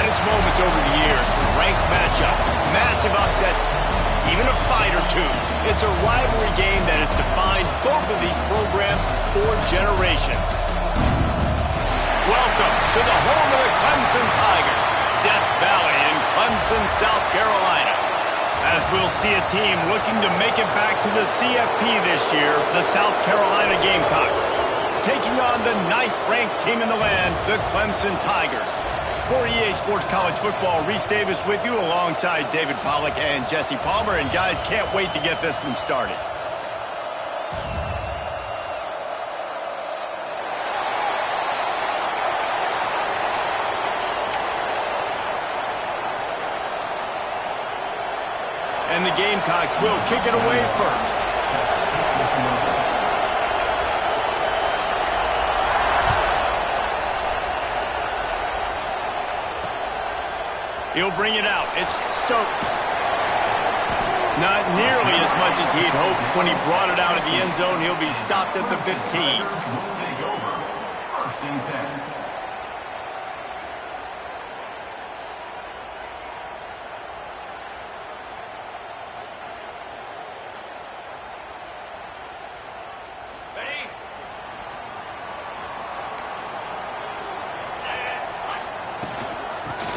had its moments over the years, ranked matchup, massive upsets, even a fight or two. It's a rivalry game that has defined both of these programs for generations. Welcome to the home of the Clemson Tigers, Death Valley in Clemson, South Carolina. As we'll see a team looking to make it back to the CFP this year, the South Carolina Gamecocks, taking on the 9th-ranked team in the land, the Clemson Tigers. For EA Sports College Football, Reese Davis with you alongside David Pollack and Jesse Palmer. And guys, can't wait to get this one started. And the Gamecocks will kick it away first. He'll bring it out. It's Stokes. Not nearly as much as he'd hoped when he brought it out of the end zone. He'll be stopped at the 15.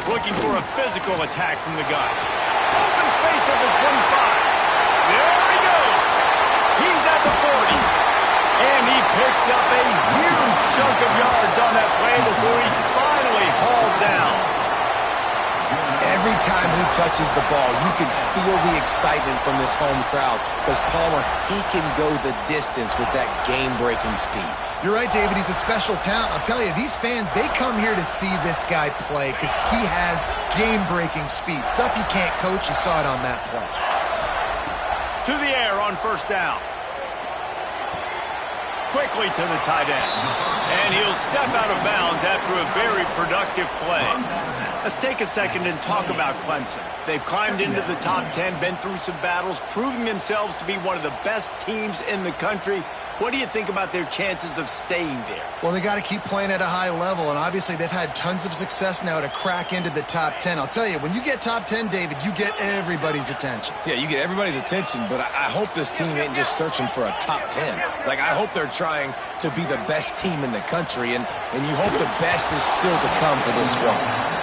Looking for a physical attack from the gun. Open space at the 25. There he goes. He's at the 40. And he picks up a huge chunk of yards on that play before he's finally hauled down. Every time he touches the ball, you can feel the excitement from this home crowd because Palmer, he can go the distance with that game-breaking speed. You're right, David. He's a special talent. I'll tell you, these fans, they come here to see this guy play because he has game-breaking speed. Stuff you can't coach. You saw it on that play. To the air on first down. Quickly to the tight end. And he'll step out of bounds after a very productive play. Let's take a second and talk about Clemson. They've climbed into the top 10, been through some battles, proving themselves to be one of the best teams in the country. What do you think about their chances of staying there? Well, they got to keep playing at a high level, and obviously they've had tons of success now to crack into the top 10. I'll tell you, when you get top 10, David, you get everybody's attention. Yeah, you get everybody's attention, but I hope this team ain't just searching for a top 10. Like, I hope they're trying to be the best team in the country, and you hope the best is still to come for this squad.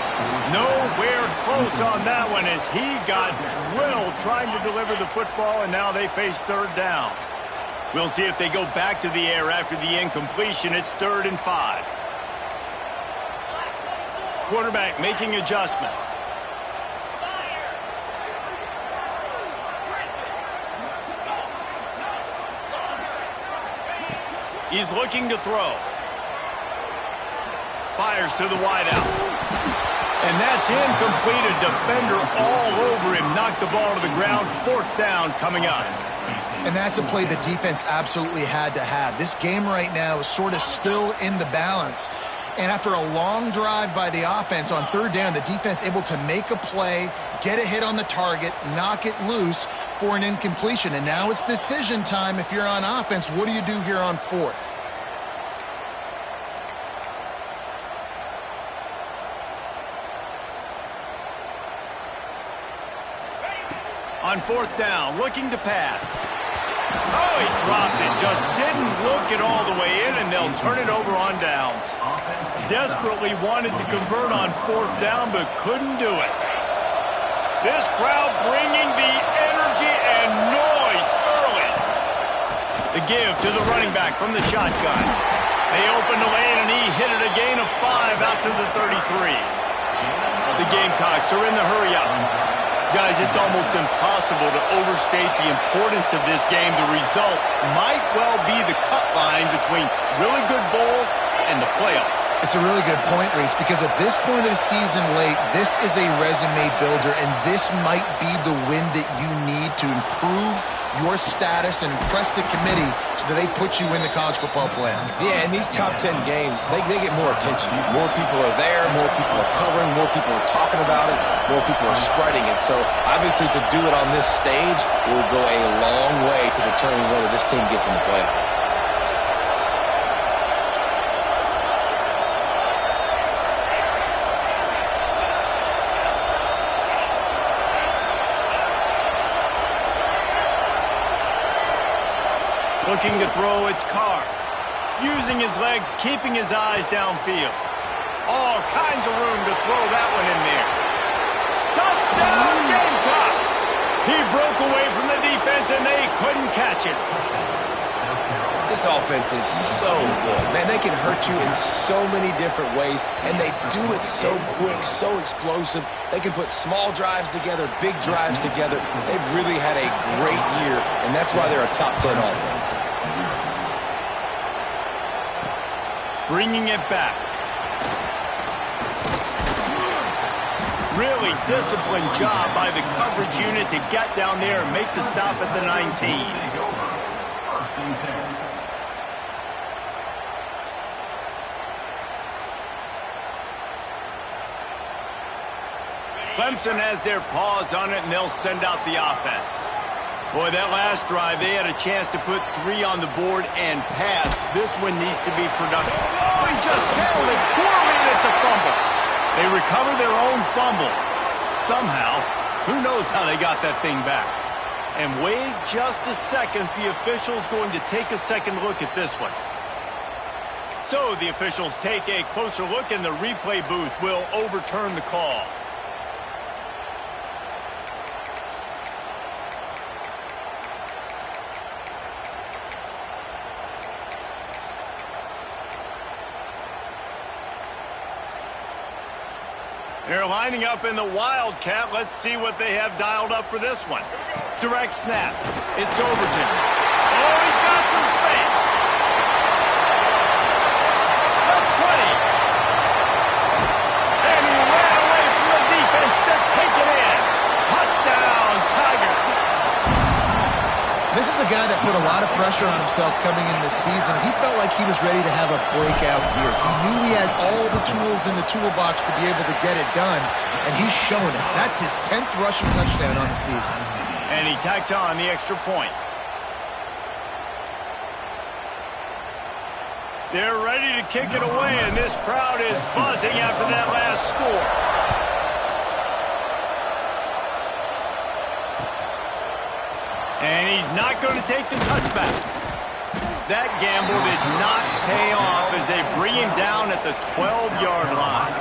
Nowhere close on that one as he got drilled trying to deliver the football, and now they face third down. We'll see if they go back to the air after the incompletion. It's 3rd and 5. Quarterback making adjustments. He's looking to throw. Fires to the wideout. And that's incomplete. A defender all over him. Knocked the ball to the ground. 4th down coming up. And that's a play the defense absolutely had to have. This game right now is sort of still in the balance. And after a long drive by the offense on 3rd down, the defense able to make a play, get a hit on the target, knock it loose for an incompletion. And now it's decision time if you're on offense. What do you do here on 4th? On 4th down, looking to pass. Oh, he dropped it. Just didn't look it all the way in, and they'll turn it over on downs. Desperately wanted to convert on 4th down, but couldn't do it. This crowd bringing the energy and noise early. The give to the running back from the shotgun. They opened the lane, and he hit it a gain of 5 out to the 33. The Gamecocks are in the hurry-up. Guys, it's almost impossible to overstate the importance of this game. The result might well be the cut line between really good bowl and the playoffs. It's a really good point, Reese, because at this point of the season late, this is a resume builder, and this might be the win that you need to improve your status and impress the committee so that they put you in the college football playoff. Yeah, in these top 10 games, they get more attention. More people are there, more people are covering, more people are talking about it, more people are spreading it. So, obviously, to do it on this stage will go a long way to determine whether this team gets in the playoff. Looking to throw, it's Carr. Using his legs, keeping his eyes downfield. All kinds of room to throw that one in there. Touchdown, Gamecocks! He broke away from the defense, and they couldn't catch him. This offense is so good. Man, they can hurt you in so many different ways, and they do it so quick, so explosive. They can put small drives together, big drives together. They've really had a great year, and that's why they're a top 10 offense. Bringing it back. Really disciplined job by the coverage unit to get down there and make the stop at the 19. Clemson has their paws on it, and they'll send out the offense. Boy, that last drive, they had a chance to put 3 on the board and passed. This one needs to be productive. Oh, he just handled it poorly, and it's a fumble. They recover their own fumble. Somehow, who knows how they got that thing back. And wait just a second, the official's going to take a second look at this one. So the officials take a closer look, and the replay booth will overturn the call. They're lining up in the Wildcat. Let's see what they have dialed up for this one. Direct snap. It's Overton. Oh, he's got some space. The 20. And he ran away from the defense to take it in. Touchdown, Tigers. This is a guy that put a lot of pressure on himself coming in this season. He felt like he was ready to have a breakout year. He knew he had all the tools in the toolbox to be able to get it done, and he's shown it. That's his 10th rushing touchdown on the season. And he tacks on the extra point. They're ready to kick it away, and this crowd is buzzing after that last score. And he's not going to take the touchback. That gamble did not pay off as they bring him down at the 12-yard line.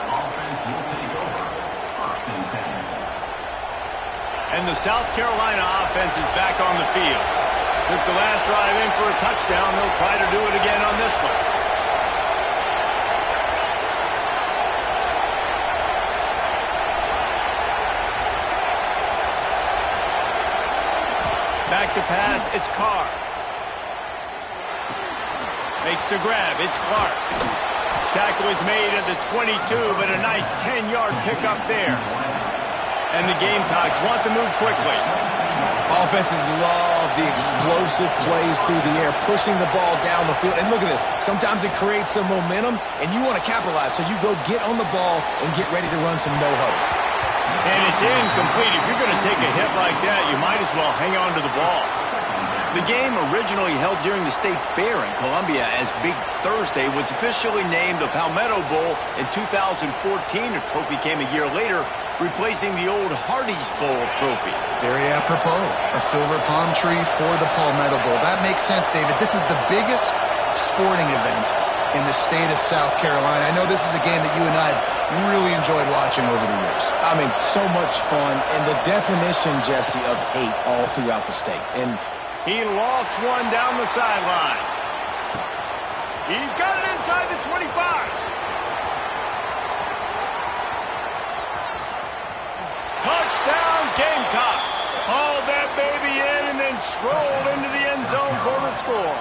And the South Carolina offense is back on the field. Took the last drive in for a touchdown. They'll try to do it again on this one. Back to pass, it's Carr. Makes the grab, it's Clark. Tackle is made at the 22, but a nice 10-yard pickup there. And the Gamecocks want to move quickly. Offenses love the explosive plays through the air, pushing the ball down the field. And look at this. Sometimes it creates some momentum, and you want to capitalize. So you go get on the ball and get ready to run some no-huddle. And it's incomplete. If you're going to take a hit like that, you might as well hang on to the ball. The game, originally held during the State Fair in Columbia as Big Thursday, was officially named the Palmetto Bowl in 2014. A trophy came a year later, replacing the old Hardee's Bowl trophy. Very apropos. A silver palm tree for the Palmetto Bowl. That makes sense, David. This is the biggest sporting event in the state of South Carolina. I know this is a game that you and I have really enjoyed watching over the years. I mean, so much fun, and the definition, Jesse, of hate all throughout the state. And he lost one down the sideline. He's got it inside the 25. Touchdown, Gamecocks. Hauled that baby in and then strolled into the end zone for the score.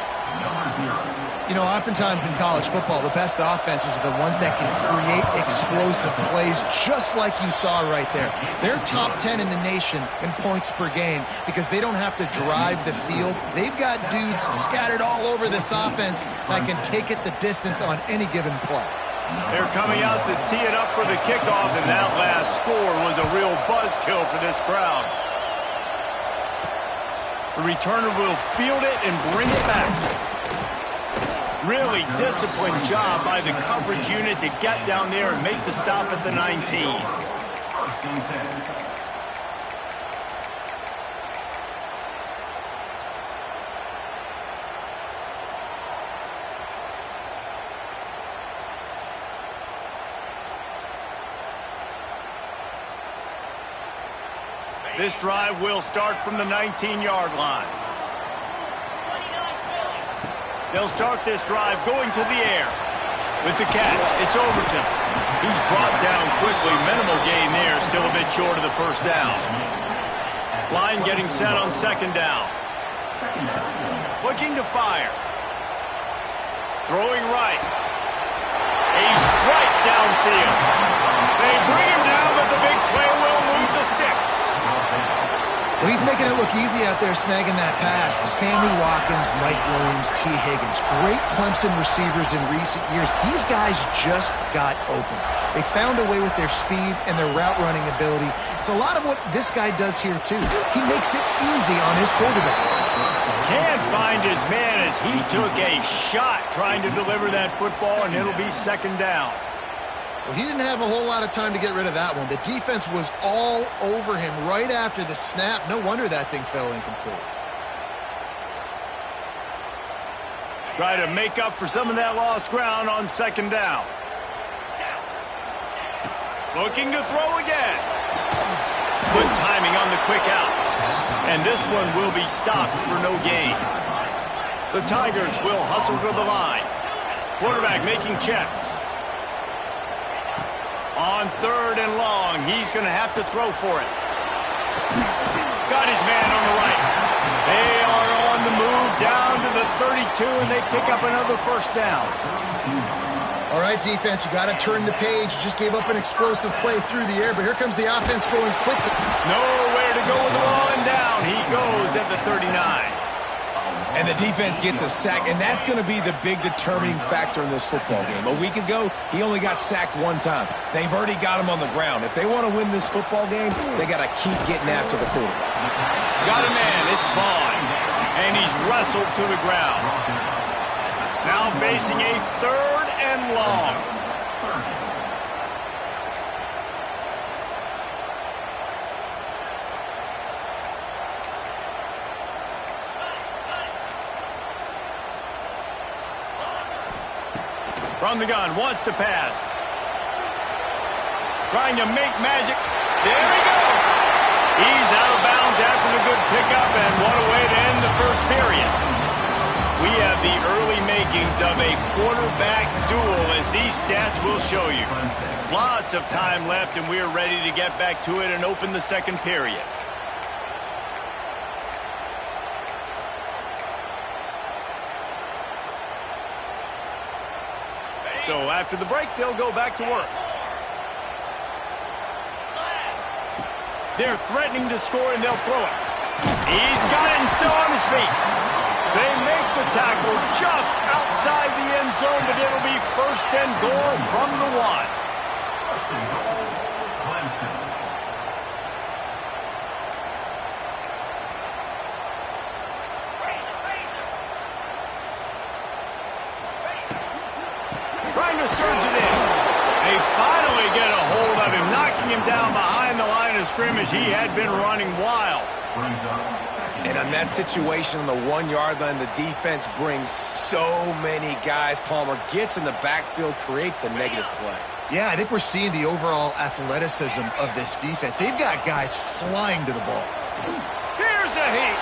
You know, oftentimes in college football, the best offenses are the ones that can create explosive plays, just like you saw right there. They're top 10 in the nation in points per game because they don't have to drive the field. They've got dudes scattered all over this offense that can take it the distance on any given play. They're coming out to tee it up for the kickoff, and that last score was a real buzzkill for this crowd. The returner will field it and bring it back. Really disciplined job by the coverage unit to get down there and make the stop at the 19. This drive will start from the 19-yard line. They'll start this drive going to the air. With the catch, it's Overton. He's brought down quickly. Minimal gain there, still a bit short of the first down. Line getting set on second down. Looking to fire. Throwing right. A strike downfield. They bring him down, but the big play will move the sticks. Well, he's making it look easy out there snagging that pass. Sammy Watkins, Mike Williams, T. Higgins. Great Clemson receivers in recent years. These guys just got open. They found a way with their speed and their route running ability. It's a lot of what this guy does here, too. He makes it easy on his quarterback. Can't find his man as he took a shot trying to deliver that football, and it'll be second down. Well, he didn't have a whole lot of time to get rid of that one. The defense was all over him right after the snap. No wonder that thing fell incomplete. Try to make up for some of that lost ground on second down. Looking to throw again. Good timing on the quick out. And this one will be stopped for no gain. The Tigers will hustle to the line. Quarterback making checks. On third and long, he's going to have to throw for it. Got his man on the right. They are on the move down to the 32, and they pick up another first down. All right, defense, you got to turn the page. Just gave up an explosive play through the air, but here comes the offense going quickly. Nowhere to go with the ball, and down he goes at the 39. And the defense gets a sack, and that's going to be the big determining factor in this football game. A week ago, he only got sacked one time. They've already got him on the ground. If they want to win this football game, they got to keep getting after the quarterback. Got a man, it's Vaughn, and he's wrestled to the ground. Now facing a third and long. From the gun, wants to pass. Trying to make magic. There he goes. He's out of bounds after the good pickup, and what a way to end the first period. We have the early makings of a quarterback duel, as these stats will show you. Lots of time left, and we're ready to get back to it and open the second period. So after the break, they'll go back to work. They're threatening to score, and they'll throw it. He's got it and still on his feet. They make the tackle just outside the end zone, but it'll be first and goal from the 1. Trying to surge it in. They finally get a hold of him, knocking him down behind the line of scrimmage. He had been running wild. And on that situation on the 1 yard line, the defense brings so many guys. Palmer gets in the backfield, creates the negative play. Yeah, I think we're seeing the overall athleticism of this defense. They've got guys flying to the ball. Here's a heat.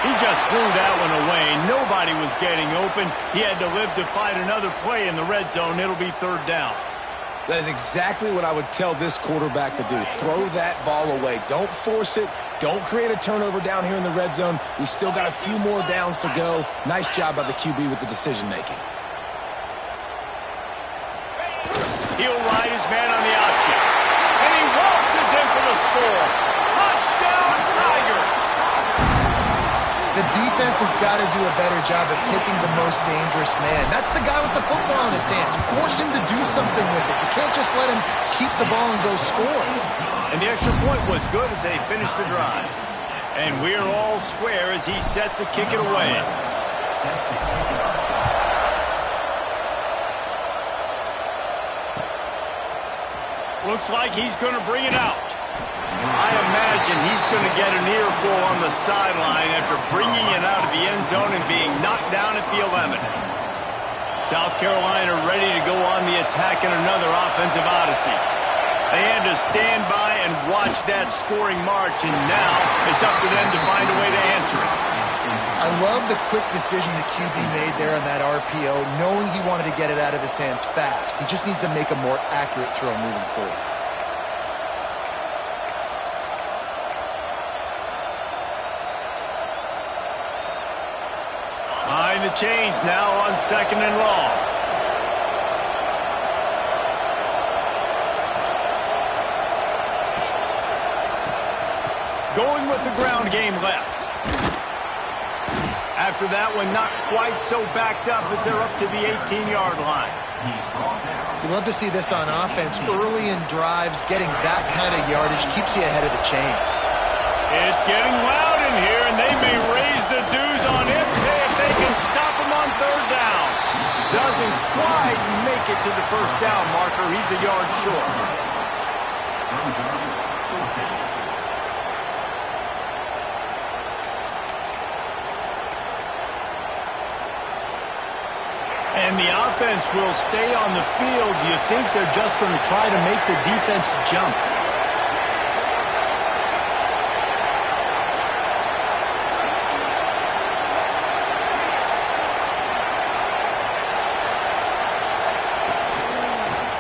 He just threw that one away. Nobody was getting open. He had to live to fight another play in the red zone. It'll be third down. That is exactly what I would tell this quarterback to do. Throw that ball away. Don't force it. Don't create a turnover down here in the red zone. We still got a few more downs to go. Nice job by the QB with the decision-making. He'll ride his man on the option. And he waltzes in for the score. Touchdown, Tigers! The defense has got to do a better job of taking the most dangerous man. That's the guy with the football in his hands. Force him to do something with it. You can't just let him keep the ball and go score. And the extra point was good as they finished the drive. And we're all square as he's set to kick it away. Looks like he's going to bring it out. I imagine he's going to get an earful on the sideline after bringing it out of the end zone and being knocked down at the 11. South Carolina ready to go on the attack in another offensive odyssey. They had to stand by and watch that scoring march, and now it's up to them to find a way to answer it. I love the quick decision the QB made there on that RPO, knowing he wanted to get it out of his hands fast. He just needs to make a more accurate throw moving forward. Behind the chains now on 2nd and long. Going with the ground game left. After that one, not quite so backed up as they're up to the 18-yard line. You love to see this on offense. Early in drives, getting that kind of yardage keeps you ahead of the chains. It's getting loud in here, and they may raise the dues on him if they can stop him on 3rd down. Doesn't quite make it to the 1st down marker. He's a yard short. And the offense will stay on the field. Do you think they're just going to try to make the defense jump?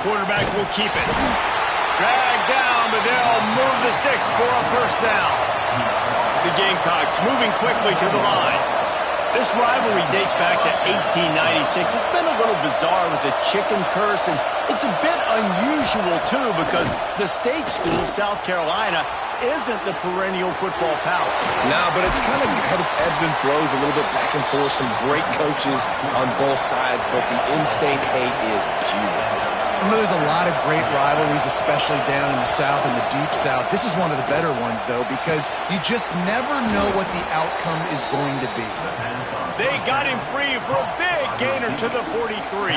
Quarterback will keep it. Dragged down, but they'll move the sticks for a 1st down. The Gamecocks moving quickly to the line. This rivalry dates back to 1896. It's been a little bizarre with the chicken curse, and it's a bit unusual, too, because the state school, South Carolina, isn't the perennial football power. No, but it's kind of had its ebbs and flows, a little bit back and forth, some great coaches on both sides, but the in-state hate is beautiful. You know, there's a lot of great rivalries, especially down in the South and the Deep South. This is one of the better ones, though, because you just never know what the outcome is going to be. They got him free for a big gainer to the 43.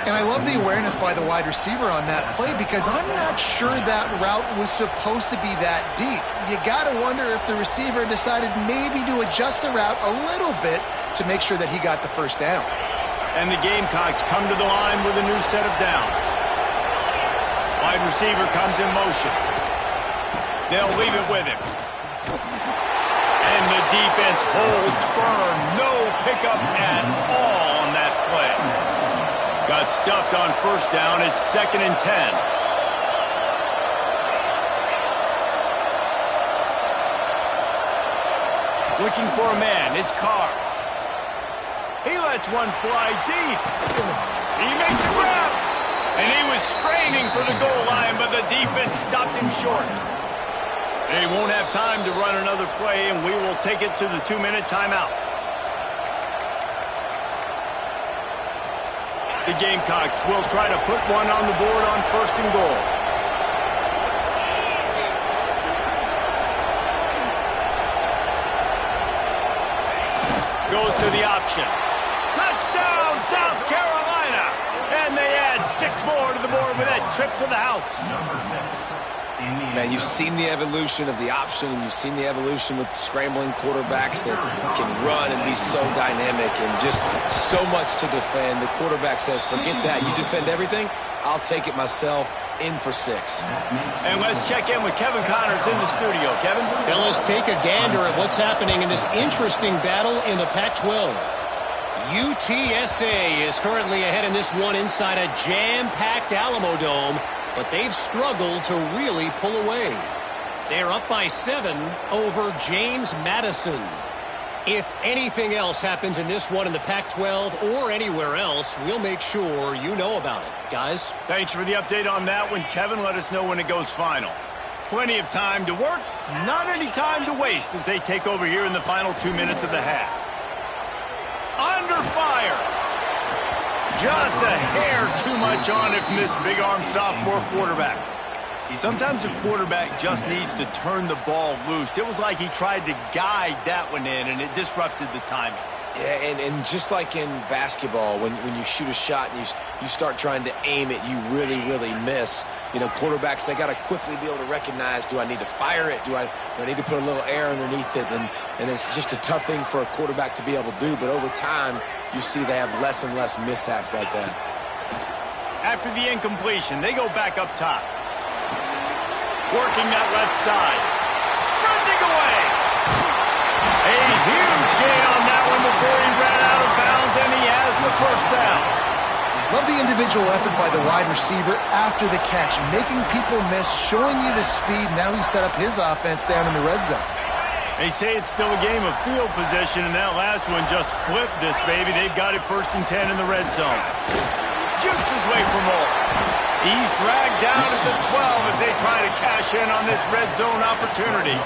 And I love the awareness by the wide receiver on that play because I'm not sure that route was supposed to be that deep. You got to wonder if the receiver decided maybe to adjust the route a little bit to make sure that he got the 1st down. And the Gamecocks come to the line with a new set of downs. Wide receiver comes in motion. They'll leave it with him. And the defense holds firm. No pickup at all on that play. Got stuffed on 1st down. It's 2nd and 10. Looking for a man. It's Carr. He lets one fly deep. He makes a grab. And he was straining for the goal line, but the defense stopped him short. They won't have time to run another play, and we will take it to the 2-minute timeout. The Gamecocks will try to put one on the board on 1st and goal. Goes to the option. Touchdown, South Carolina! And they add 6 more to the board with that trip to the house. Man, you've seen the evolution of the option, and you've seen the evolution with scrambling quarterbacks that can run and be so dynamic and just so much to defend. The quarterback says, forget that. You defend everything, I'll take it myself. In for 6. And let's check in with Kevin Connors in the studio. Kevin? Fellas, take a gander at what's happening in this interesting battle in the Pac-12. UTSA is currently ahead in this one inside a jam-packed Alamo Dome, but they've struggled to really pull away. They're up by 7 over James Madison. If anything else happens in this one in the Pac-12 or anywhere else, we'll make sure you know about it. Guys? Thanks for the update on that one, Kevin. Let us know when it goes final. Plenty of time to work, not any time to waste as they take over here in the final 2 minutes of the half. Under fire. Just a hair too much on it from this big-armed sophomore quarterback. Sometimes a quarterback just needs to turn the ball loose. It was like he tried to guide that one in, and it disrupted the timing. Yeah, and just like in basketball, when you shoot a shot and you start trying to aim it, you really, really miss. You know, quarterbacks, they got to quickly be able to recognize, do I need to fire it? Do I need to put a little air underneath it? And it's just a tough thing for a quarterback to be able to do. But over time, you see they have less and less mishaps like that. After the incompletion, they go back up top. Working that left side. Sprinting away. A huge gain on that one before he ran out of bounds, and he has the first down. Love the individual effort by the wide receiver after the catch, making people miss, showing you the speed. Now he set up his offense down in the red zone. They say it's still a game of field position, and that last one just flipped this baby. They've got it 1st and 10 in the red zone. Jukes his way for more. He's dragged down at the 12 as they try to cash in on this red zone opportunity.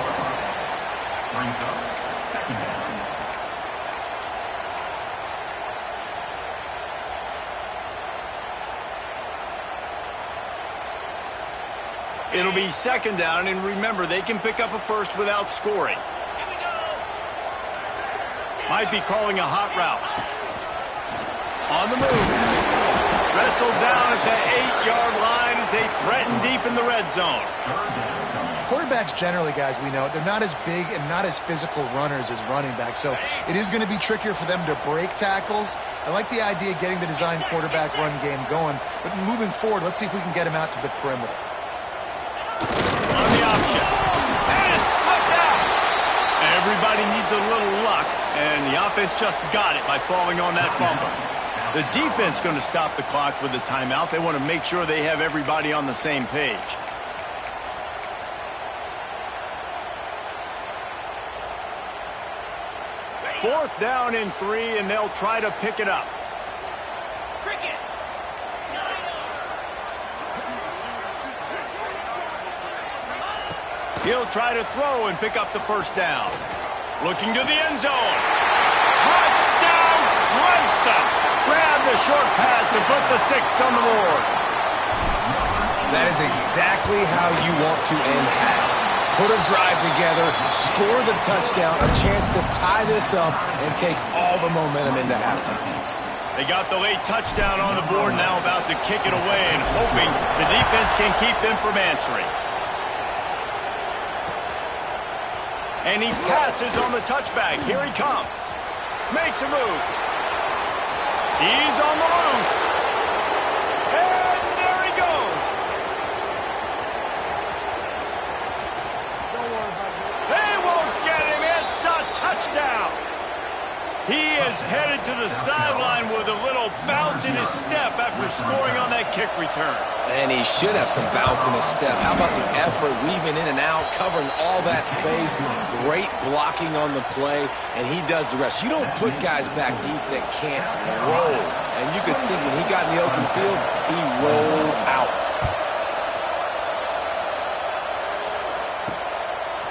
It'll be 2nd down, and remember, they can pick up a first without scoring. Might be calling a hot route. On the move. Wrestled down at the 8-yard line as they threaten deep in the red zone. Quarterbacks generally, guys, we know, they're not as big and not as physical runners as running backs, so it is going to be trickier for them to break tackles. I like the idea of getting the design quarterback run game going, but moving forward, let's see if we can get him out to the perimeter. On the option. And it's slipped out. Everybody needs a little luck, and the offense just got it by falling on that fumble. The defense going to stop the clock with a timeout. They want to make sure they have everybody on the same page. Fourth down and 3, and they'll try to pick it up. He'll try to throw and pick up the first down. Looking to the end zone. Touchdown, Clemson! Grab the short pass to put the 6 on the board. That is exactly how you want to end halves. Put a drive together, score the touchdown, a chance to tie this up, and take all the momentum into halftime. They got the late touchdown on the board, now about to kick it away and hoping the defense can keep them from answering. And he passes on the touchback. Here he comes. Makes a move. He's on the loose. And there he goes. They won't get him. It's a touchdown. He is headed to the sideline with a little bounce in his step after scoring on that kick return. And he should have some bounce in his step. How about the effort, weaving in and out, covering all that space, great blocking on the play, and he does the rest. You don't put guys back deep that can't roll. And you could see when he got in the open field, he rolled out.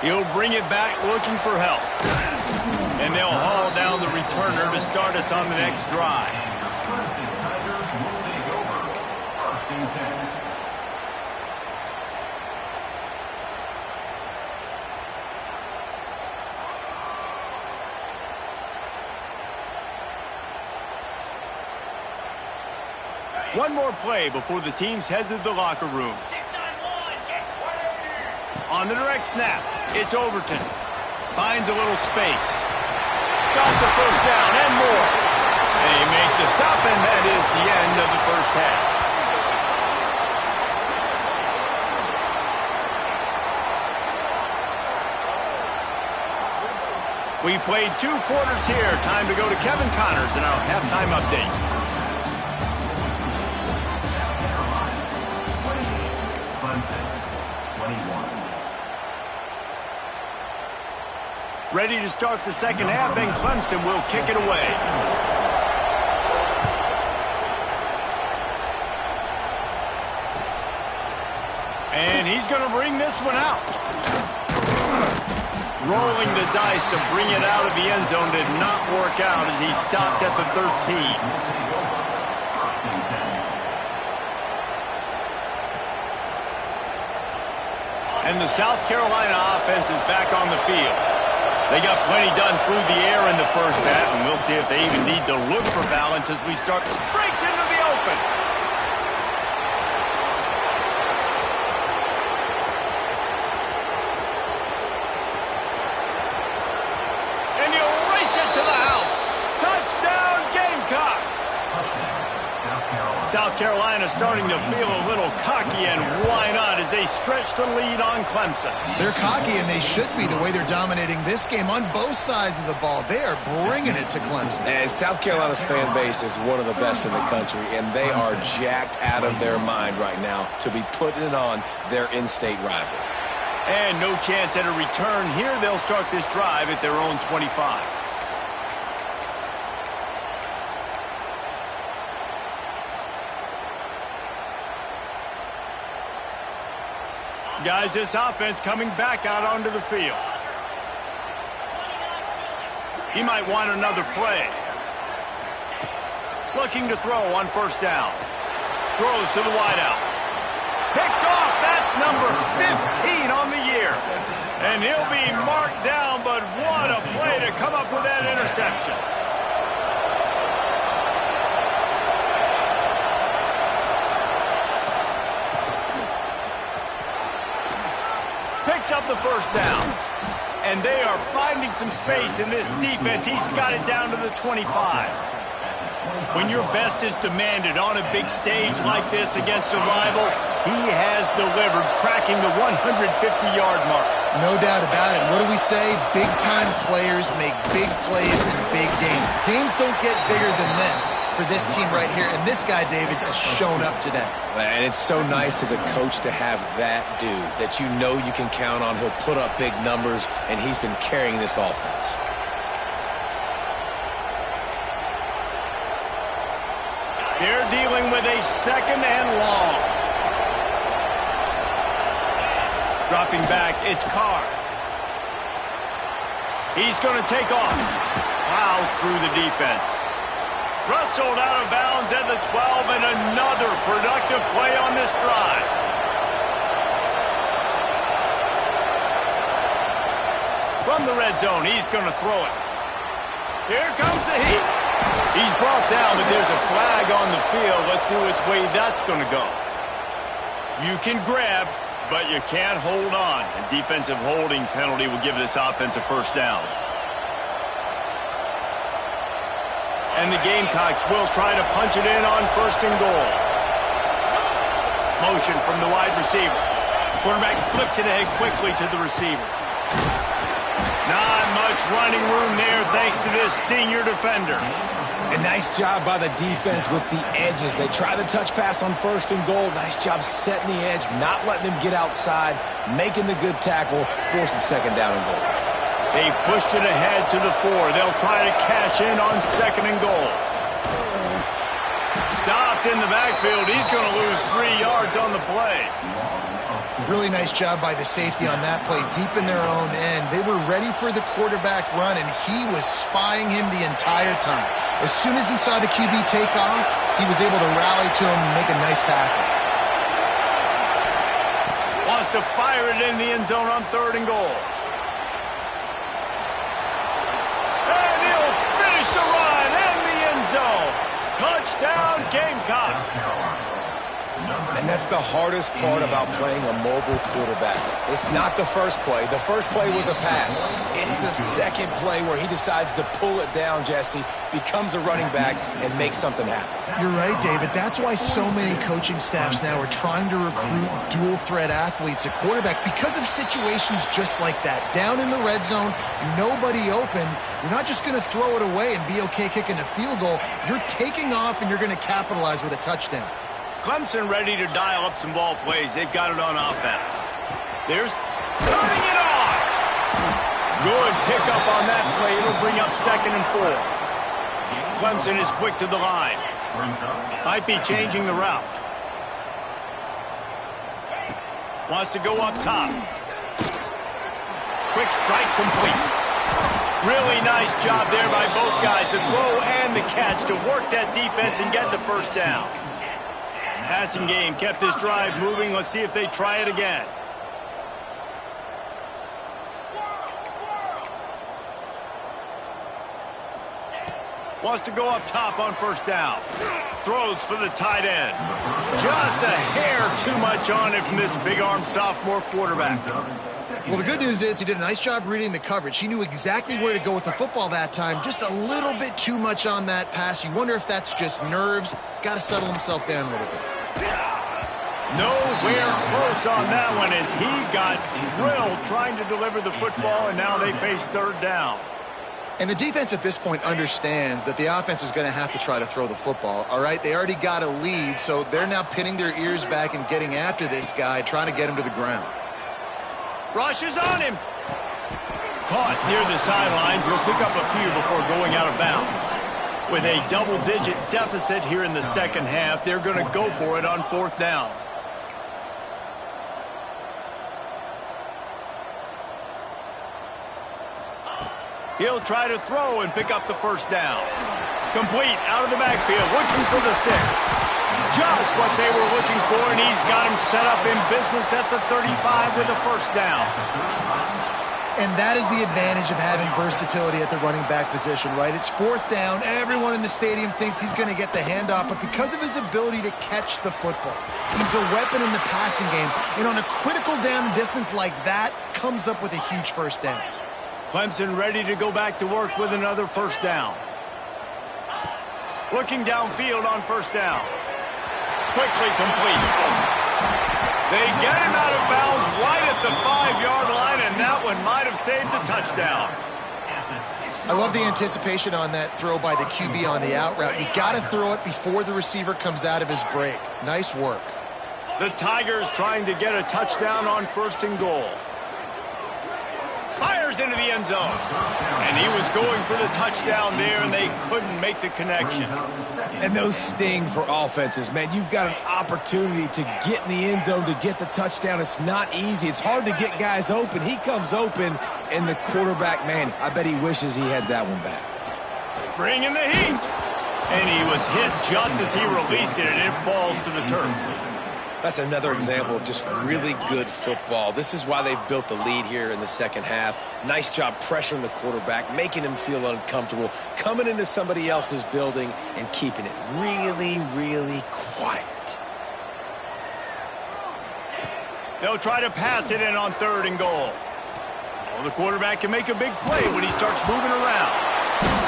He'll bring it back looking for help. And they'll haul down the returner to start us on the next drive. One more play before the teams head to the locker rooms. On the direct snap, it's Overton. Finds a little space. Got the first down and more. They make the stop, and that is the end of the first half. We've played 2 quarters here. Time to go to Kevin Connors in our halftime update. Ready to start the second half, and Clemson will kick it away. And he's going to bring this one out. Rolling the dice to bring it out of the end zone did not work out as he stopped at the 13. And the South Carolina offense is back on the field. They got plenty done through the air in the first half, and we'll see if they even need to look for balance as we start. Breaks into the open. And he'll race it to the house. Touchdown, Gamecocks. South Carolina starting to feel a little cocky, and why not, as they stretch the lead on Clemson. They're cocky, and they should be the way they're dominating this game on both sides of the ball. They are bringing it to Clemson. And South Carolina's fan base is one of the best in the country, and they are jacked out of their mind right now to be putting it on their in-state rival. And no chance at a return here. They'll start this drive at their own 25. Guys, this offense coming back out onto the field. He might want another play. Looking to throw on first down. Throws to the wideout. Picked off. That's number 15 on the year. And he'll be marked down, but what a play to come up with that interception. Picks up the first down. And they are finding some space in this defense. He's got it down to the 25. When your best is demanded on a big stage like this against a rival, he has delivered, cracking the 150-yard mark. No doubt about it. What do we say? Big-time players make big plays in big games. Games don't get bigger than this for this team right here, and this guy, David, has shown up today. And it's so nice as a coach to have that dude that you know you can count on. He'll put up big numbers, and he's been carrying this offense. They're dealing with a second and long. Dropping back, it's Carr. He's going to take off. Plows through the defense. Rustled out of bounds at the 12, and another productive play on this drive. From the red zone, he's going to throw it. Here comes the heat. He's brought down, but there's a flag on the field. Let's see which way that's going to go. You can grab, but you can't hold on. A defensive holding penalty will give this offense a first down. And the Gamecocks will try to punch it in on first and goal. Motion from the wide receiver. Quarterback flips it ahead quickly to the receiver. Not much running room there thanks to this senior defender. A nice job by the defense with the edges. They try the touch pass on first and goal. Nice job setting the edge, not letting him get outside, making the good tackle, forcing second down and goal. They've pushed it ahead to the 4. They'll try to cash in on second and goal. Stopped in the backfield. He's going to lose 3 yards on the play. Really nice job by the safety on that play, deep in their own end. They were ready for the quarterback run, and he was spying him the entire time. As soon as he saw the QB take off, he was able to rally to him and make a nice tackle. Wants to fire it in the end zone on third and goal. And he'll finish the run in the end zone. Touchdown, Gamecocks. And that's the hardest part about playing a mobile quarterback. It's not the first play. The first play was a pass. It's the second play where he decides to pull it down, Jesse, becomes a running back, and makes something happen. You're right, David. That's why so many coaching staffs now are trying to recruit dual-threat athletes at quarterback because of situations just like that. Down in the red zone, nobody open. You're not just going to throw it away and be okay kicking a field goal. You're taking off, and you're going to capitalize with a touchdown. Clemson ready to dial up some ball plays. They've got it on offense. There's turning it on. Good pickup on that play. It'll bring up second and 4. Clemson is quick to the line. Might be changing the route. Wants to go up top. Quick strike complete. Really nice job there by both guys to throw and the catch to work that defense and get the first down. Passing game kept this drive moving. Let's see if they try it again. Wants to go up top on first down. Throws for the tight end. Just a hair too much on it from this big-armed sophomore quarterback. Well, the good news is he did a nice job reading the coverage. He knew exactly where to go with the football that time. Just a little bit too much on that pass. You wonder if that's just nerves. He's got to settle himself down a little bit. Nowhere close on that one as he got drilled trying to deliver the football, and now they face third down. And the defense at this point understands that the offense is going to have to try to throw the football, all right? They already got a lead, so they're now pinning their ears back and getting after this guy, trying to get him to the ground. Rush is on him. Caught near the sidelines. Will pick up a few before going out of bounds. With a double-digit deficit here in the second half, they're going to go for it on fourth down. He'll try to throw and pick up the first down. Complete out of the backfield, looking for the sticks. Just what they were looking for, and he's got him set up in business at the 35 with a first down. And that is the advantage of having versatility at the running back position, right? It's fourth down. Everyone in the stadium thinks he's going to get the handoff, but because of his ability to catch the football, he's a weapon in the passing game. And on a critical down distance like that, comes up with a huge first down. Clemson ready to go back to work with another first down. Looking downfield on first down. Quickly complete. They get him out of bounds right at the 5-yard line, and that one might have saved a touchdown. I love the anticipation on that throw by the QB on the out route. You got to throw it before the receiver comes out of his break. Nice work. The Tigers trying to get a touchdown on first and goal. Fires into the end zone. And he was going for the touchdown there, and they couldn't make the connection. And those sting for offenses, man. You've got an opportunity to get in the end zone to get the touchdown. It's not easy. It's hard to get guys open. He comes open, and the quarterback, man, I bet he wishes he had that one back. Bring in the heat. And he was hit just as he released it, and it falls to the turf. That's another example of just really good football. This is why they've built the lead here in the second half. Nice job pressuring the quarterback, making him feel uncomfortable, coming into somebody else's building and keeping it really, really quiet. They'll try to pass it in on third and goal. Well, the quarterback can make a big play when he starts moving around.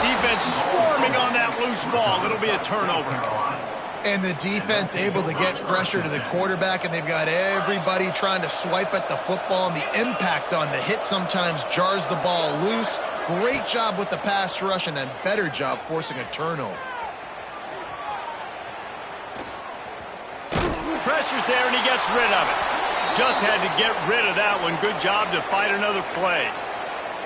Defense swarming on that loose ball. It'll be a turnover. And the defense able to get pressure to the quarterback, and they've got everybody trying to swipe at the football, and the impact on the hit sometimes jars the ball loose. Great job with the pass rush, and a better job forcing a turnover. Pressure's there, and he gets rid of it. Just had to get rid of that one. Good job to fight another play.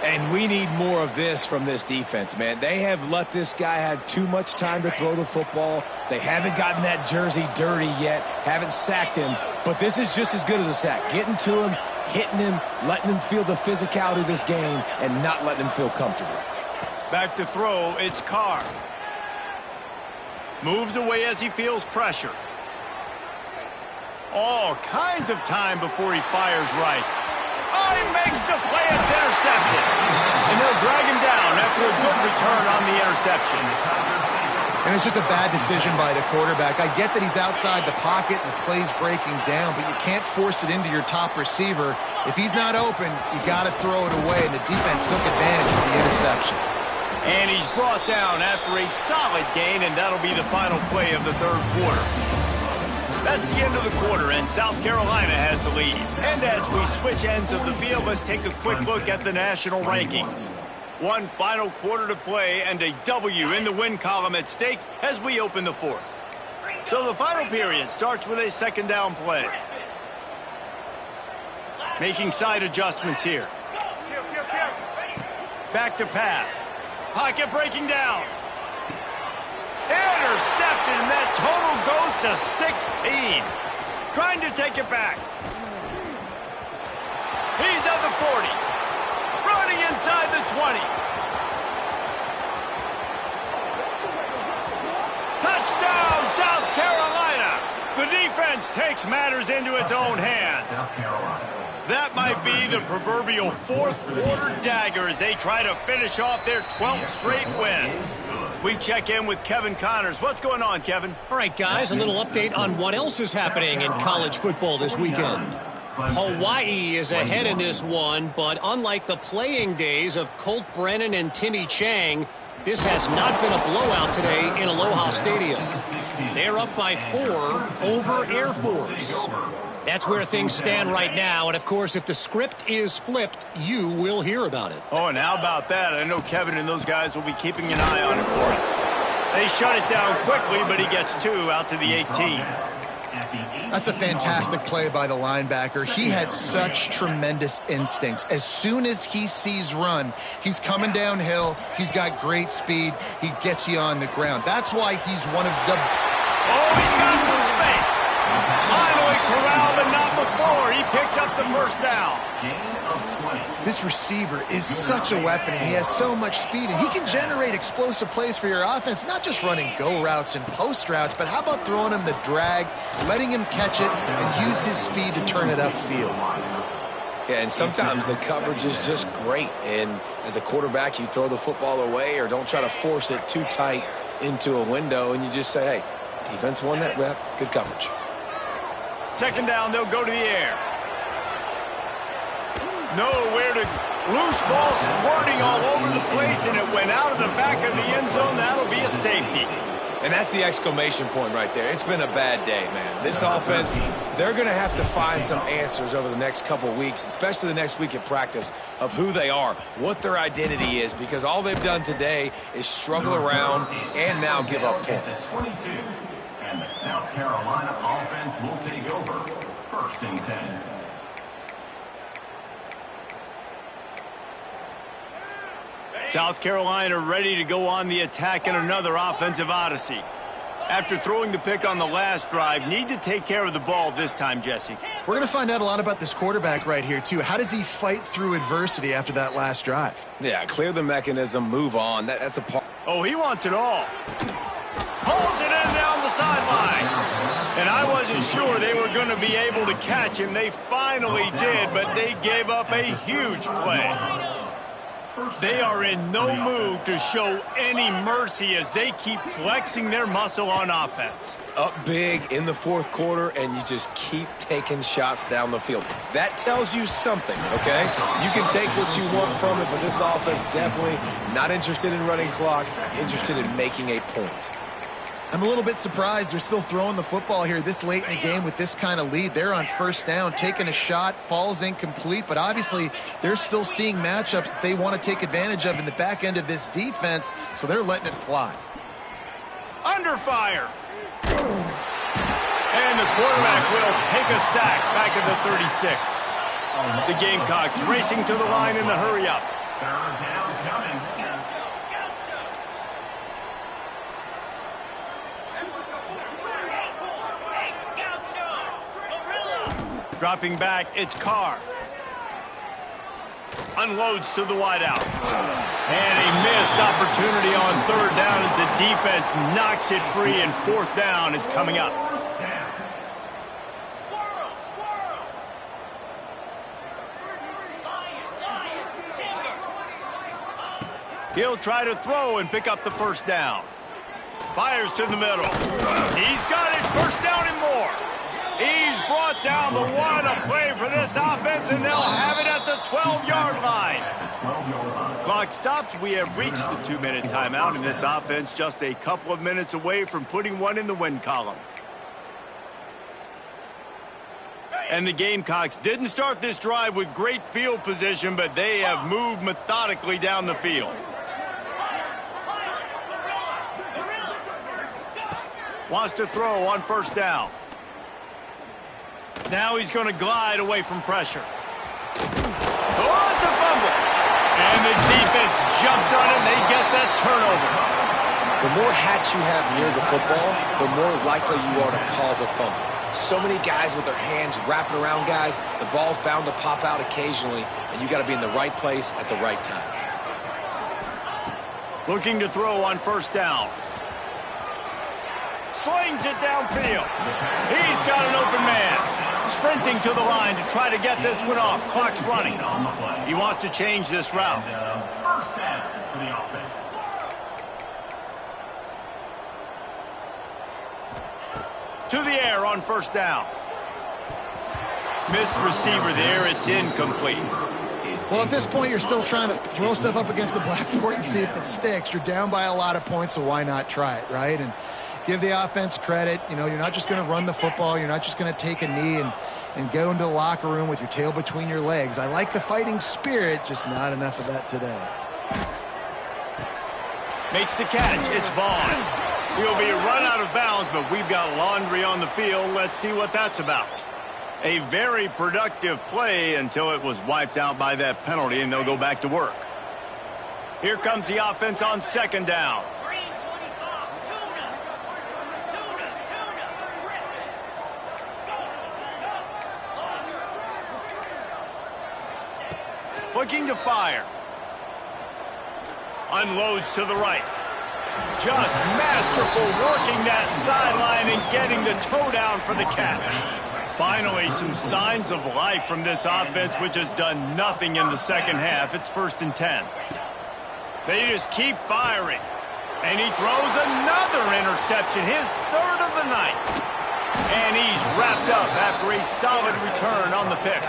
And we need more of this from this defense, man. They have let this guy have too much time to throw the football. They haven't gotten that jersey dirty yet, haven't sacked him. But this is just as good as a sack. Getting to him, hitting him, letting him feel the physicality of this game, and not letting him feel comfortable. Back to throw, it's Carr. Moves away as he feels pressure. All kinds of time before he fires right. Oh, he makes the play. It's intercepted. And they'll drag him down after a good return on the interception. And it's just a bad decision by the quarterback. I get that he's outside the pocket and the play's breaking down, but you can't force it into your top receiver. If he's not open, you got to throw it away, and the defense took advantage of the interception. And he's brought down after a solid gain, and that'll be the final play of the third quarter. That's the end of the quarter, and South Carolina has the lead. And as we switch ends of the field, let's take a quick look at the national rankings. One final quarter to play, and a W in the win column at stake as we open the fourth. So the final period starts with a second down play. Making side adjustments here. Back to pass. Pocket breaking down. Intercepted, and that total goes to 16. Trying to take it back. He's at the 40. Running inside the 20. Touchdown, South Carolina. The defense takes matters into its own hands. That might be the proverbial fourth quarter dagger as they try to finish off their 12th straight win. We check in with Kevin Connors. What's going on, Kevin? All right, guys, a little update on what else is happening in college football this weekend. Hawaii is ahead in this one, but unlike the playing days of Colt Brennan and Timmy Chang, this has not been a blowout today in Aloha Stadium. They're up by 4 over Air Force. That's where things stand right now, and of course, if the script is flipped, you will hear about it. Oh, and how about that? I know Kevin and those guys will be keeping an eye on it for us. They shut it down quickly, but he gets 2 out to the 18. That's a fantastic play by the linebacker. He has such tremendous instincts. As soon as he sees run, he's coming downhill. He's got great speed. He gets you on the ground. That's why he's one of the... Oh, he's got some space. Finally corralled, but not before. He picks up the first down. This receiver is such a weapon, and he has so much speed, and he can generate explosive plays for your offense, not just running go routes and post routes, but how about throwing him the drag, letting him catch it, and use his speed to turn it upfield. Yeah, and sometimes the coverage is just great, and as a quarterback, you throw the football away or don't try to force it too tight into a window, and you just say, hey, defense won that rep, good coverage. Second down, they'll go to the air. Nowhere to loose ball squirting all over the place, and it went out of the back of the end zone. That'll be a safety. And that's the exclamation point right there. It's been a bad day, man. This offense, they're going to have to find some answers over the next couple weeks, especially the next week at practice, of who they are, what their identity is, because all they've done today is struggle around and now give up points. And the South Carolina offense will take over. 1st and 10. South Carolina ready to go on the attack in another offensive odyssey. After throwing the pick on the last drive, need to take care of the ball this time, Jesse. We're going to find out a lot about this quarterback right here, too. How does he fight through adversity after that last drive? Yeah, clear the mechanism, move on. That's a part. Oh, he wants it all. Pulls it in down the sideline. And I wasn't sure they were going to be able to catch him. They finally did, but they gave up a huge play. They are in no mood to show any mercy as they keep flexing their muscle on offense. Up big in the 4th quarter, and you just keep taking shots down the field. That tells you something, okay? You can take what you want from it, but this offense definitely not interested in running clock, interested in making a point. I'm a little bit surprised they're still throwing the football here this late in the game with this kind of lead. They're on 1st down, taking a shot, falls incomplete, but obviously they're still seeing matchups that they want to take advantage of in the back end of this defense, so they're letting it fly. Under fire. And the quarterback will take a sack back at the 36. The Gamecocks racing to the line in the hurry-up. 3rd down coming. Dropping back, it's Carr. Unloads to the wideout. And a missed opportunity on 3rd down as the defense knocks it free, and 4th down is coming up. He'll try to throw and pick up the 1st down. Fires to the middle. He's got it, 1st down and more. He's brought down, but what a play for this offense, and they'll have it at the 12-yard line. Clock stops. We have reached the 2-minute timeout, and this offense just a couple of minutes away from putting one in the win column. And the Gamecocks didn't start this drive with great field position, but they have moved methodically down the field. Wants to throw on 1st down. Now he's going to glide away from pressure. Oh, it's a fumble. And the defense jumps on it, and they get that turnover. The more hats you have near the football, the more likely you are to cause a fumble. So many guys with their hands wrapping around guys, the ball's bound to pop out occasionally, and you got to be in the right place at the right time. Looking to throw on 1st down. Slings it downfield. He's got an open man. Sprinting to the line to try to get this one off. Clock's running. He wants to change this route. 1st down for the offense. To the air on 1st down. Missed receiver there. It's incomplete. Well, at this point, you're still trying to throw stuff up against the blackboard and see if it sticks. You're down by a lot of points, so why not try it, right? And give the offense credit. You know, you're not just going to run the football. You're not just going to take a knee and go into the locker room with your tail between your legs. I like the fighting spirit, just not enough of that today. Makes the catch. It's Vaughn. He'll be run out of bounds, but we've got laundry on the field. Let's see what that's about. A very productive play until it was wiped out by that penalty, and they'll go back to work. Here comes the offense on second down. Looking to fire. Unloads to the right. Just masterful working that sideline and getting the toe down for the catch. Finally, some signs of life from this offense, which has done nothing in the second half. It's 1st and 10. They just keep firing. And he throws another interception, his 3rd of the night. And he's wrapped up after a solid return on the pick.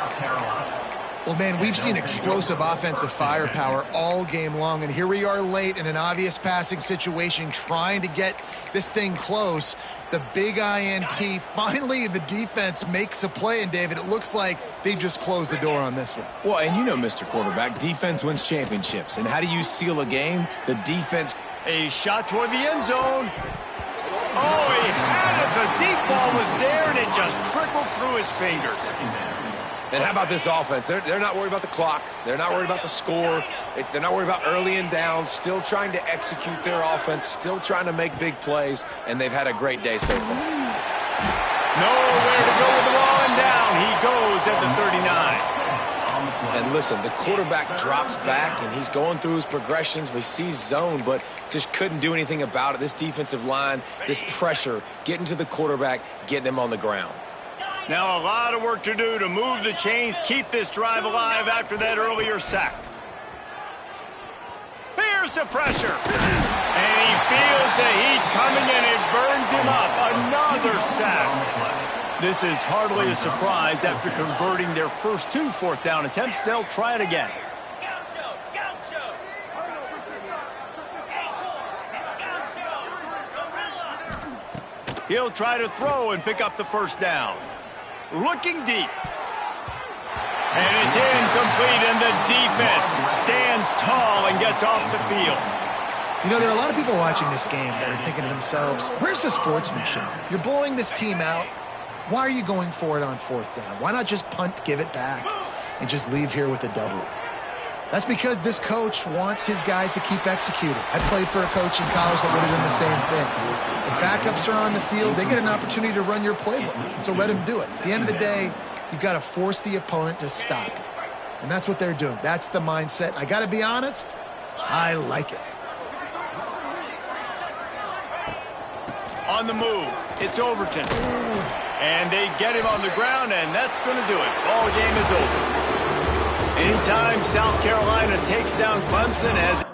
Well, man, we've seen explosive offensive firepower all game long, and here we are late in an obvious passing situation trying to get this thing close. The big INT, finally the defense makes a play, and David, it looks like they just closed the door on this one. Well, and you know, Mr. Quarterback, defense wins championships. And how do you seal a game? The defense. A shot toward the end zone. Oh, he had it. The deep ball was there, and it just trickled through his fingers. And how about this offense? They're not worried about the clock. They're not worried about the score. They're not worried about early and down. Still trying to execute their offense. Still trying to make big plays. And they've had a great day so far. Nowhere to go with the ball, and down he goes at the 39. And listen, the quarterback drops back, and he's going through his progressions. We see zone, but just couldn't do anything about it. This defensive line, this pressure, getting to the quarterback, getting him on the ground. Now a lot of work to do to move the chains, keep this drive alive after that earlier sack. Here's the pressure. And he feels the heat coming, and it burns him up. Another sack. This is hardly a surprise. After converting their first 2 4th down attempts, they'll try it again. He'll try to throw and pick up the 1st down. Looking deep. And it's incomplete, and the defense stands tall and gets off the field. You know, there are a lot of people watching this game that are thinking to themselves, where's the sportsmanship? You're blowing this team out. Why are you going for it on 4th down? Why not just punt, give it back, and just leave here with a W? That's because this coach wants his guys to keep executing. I played for a coach in college that would have done the same thing. The backups are on the field. They get an opportunity to run your playbook, so let them do it. At the end of the day, you've got to force the opponent to stop. And that's what they're doing. That's the mindset. I got to be honest, I like it. On the move, it's Overton. And they get him on the ground, and that's going to do it. Ball game is over. Anytime South Carolina takes down Clemson as